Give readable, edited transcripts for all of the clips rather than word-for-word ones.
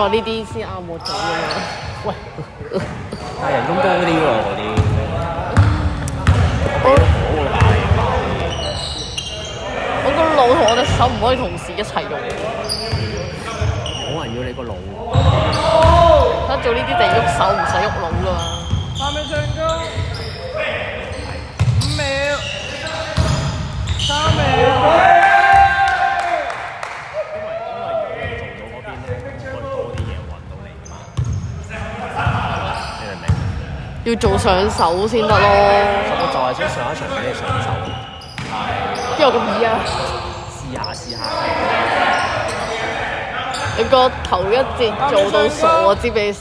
話呢啲先啱我做㗎嘛。喂，但係人工高啲喎嗰啲，我個腦同我隻手唔可以同時一齊用。冇人要你個腦。得做呢啲就喐手唔使喐腦㗎嘛。3秒進攻，5秒，3秒。因為如果你做到嗰邊咧，可以多啲嘢揾到你嘛。你明唔明？要做上手先得咯。我就係想上一場俾你上手。邊有咁易啊？試下。你個頭一節做到傻，我知俾你試。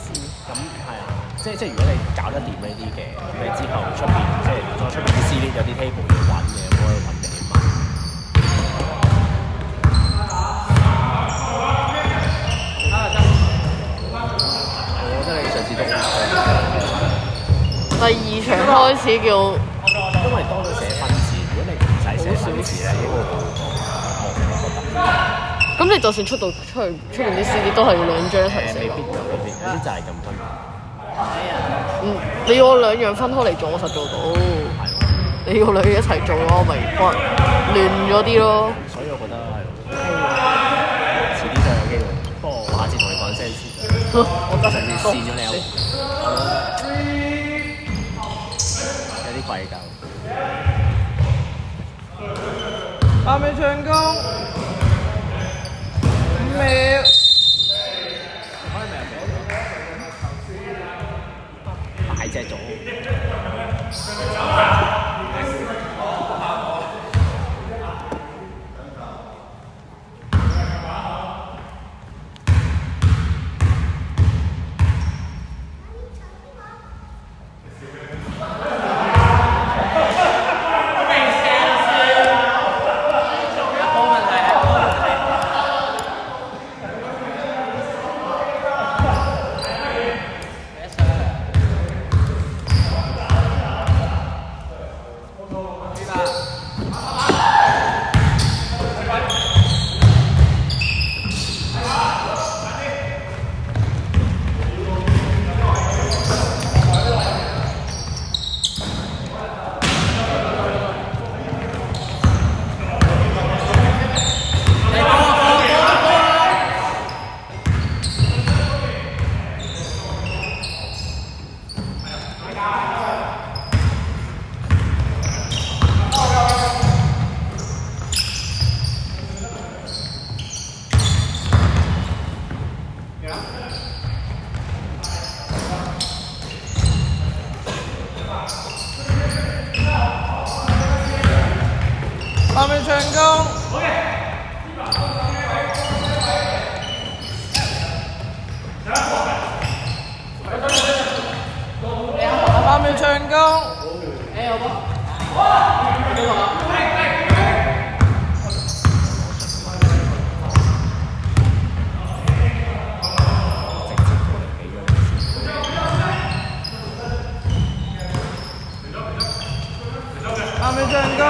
咁係啊，即係如果你搞得掂呢啲嘅，咁你之後出邊即係再出邊啲 C 有啲 table 要揾嘅，咁可以揾你嘛。我覺得你上次都第二場開始叫，因為多咗寫分字，如果你唔使寫分字咧，應該會咁你就算出邊啲 CD 都係要兩張一齊寫。未必㗎，有啲就係咁分。你要我兩樣分開嚟做，我實做到。你要兩樣一齊做咯，咪可能亂咗啲咯。所以我覺得係遲啲就有機會。不過我下次同你講聲先。我上次跣咗你有啲愧疚。3秒進攻，5秒。大隻咗。3秒進攻。3秒進攻。3秒進攻。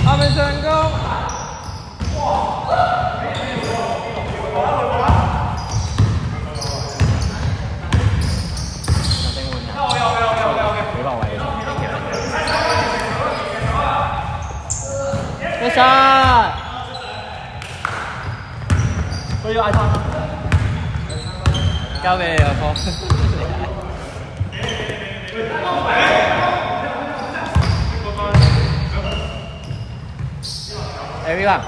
3秒進攻。一殺，佢要嗌返，交俾你阿哥。Everyone。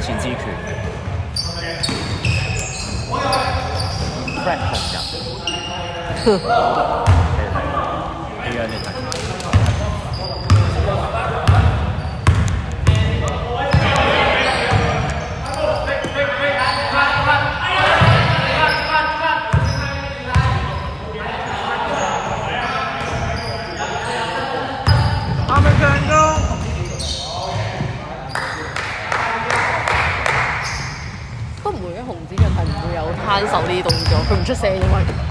前之拳，Fred 紅人，你睇呢樣你睇。阿明成功，都唔會嘅，紅子俊係唔會有攤手呢啲動作，佢唔出聲因為。係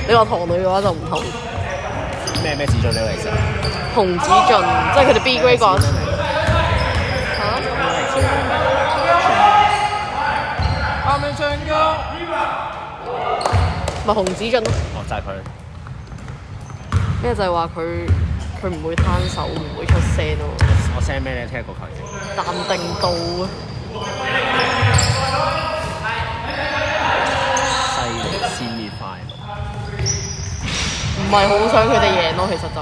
你話堂女嘅話就唔同。咩子俊呢個其實？紅子俊即係佢哋 B grade 嗰陣時。嚇？阿明成功，咪紅子俊咯。哦，就係佢。咩就係話佢唔會攤手，唔會出聲咯。我 send 咩你聽過佢？淡定到啊！犀利，semi final。唔係好想佢哋贏咯，其實就。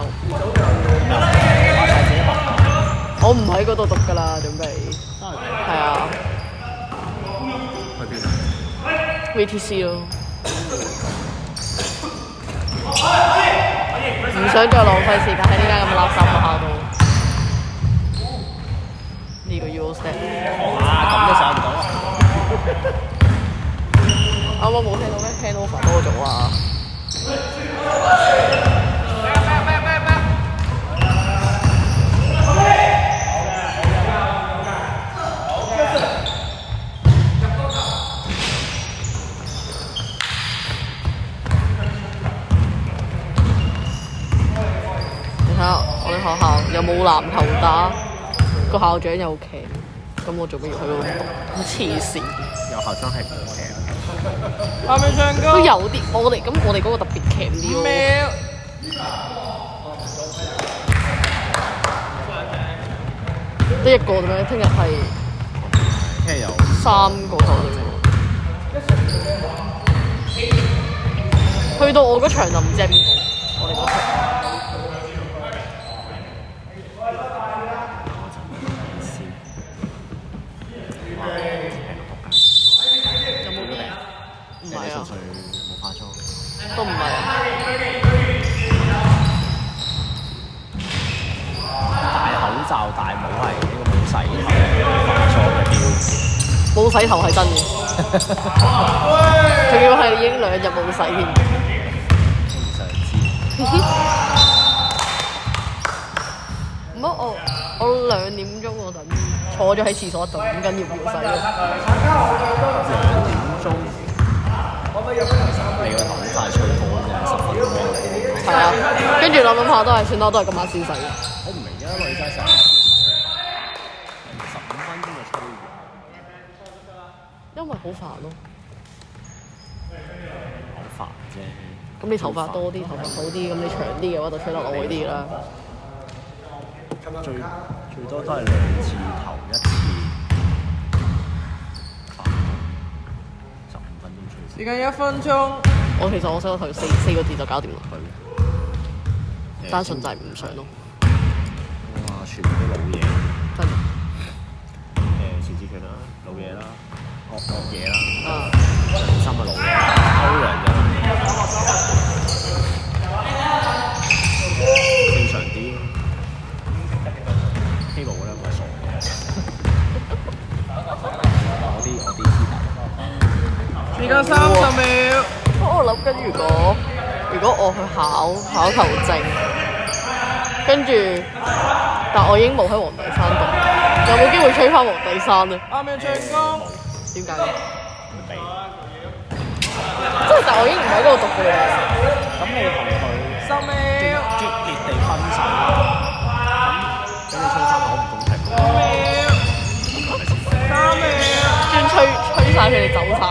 我唔喺嗰度讀㗎啦，準備。係啊。去邊 VTC 咯。唔想再浪費時間喺呢間咁垃圾學校度。呢個 Eurostep 咁都上唔到啊！啱啱冇聽到咩 Hanover 多咗啊！你睇下我哋學校又冇籃球打，個校長又騎，咁我做乜要去嗰度讀？好黐線！有校長係唔騎。阿明成功，都有啲，我哋嗰個特別騎啲咯。秒，得一個啫咩？聽日係聽日有3個頭啫咩？去到我嗰場就唔知係邊個，我哋嗰場。有冇啲？唔係啊，冇化妝。都唔係啊。戴口罩戴帽係呢個冇洗頭化妝嘅標誌。冇洗頭係真嘅，仲要係已經2日冇洗添。唔想知。唔好我2點鐘嗰陣坐咗喺廁所等緊要唔要洗咯。2點鐘。你個頭好快吹風啫，10分鐘。係啊，跟住諗下都係算啦，都係今晚先洗。我唔明嘅，女仔成日15分鐘就吹完。因為好煩咯。好煩啫。咁你頭髮多啲，頭髮少啲，咁你長啲嘅話就吹得耐啲啦。最多都係2次頭1次。15分鐘吹。時間1分鐘，其實我洗個頭4個字就搞掂啦。單純就係唔想咯。哇！全部都老嘢。真嘅。前置拳啦，老嘢啦，惡嘢啦。啊。心嘅老嘢，歐陽嘅。正常啲。希望我咧唔係傻嘅。我啲師弟。時間30秒，我諗緊如果我去考球證，跟住，但我已經冇喺皇帝山讀，有冇機會吹翻皇帝山咧？阿明成功，點解咧？即係，但我已經唔喺嗰度讀嘅啦。咁你同佢10秒，激烈地分手，咁你吹翻好唔公平。5秒，3秒，專吹晒佢哋走晒。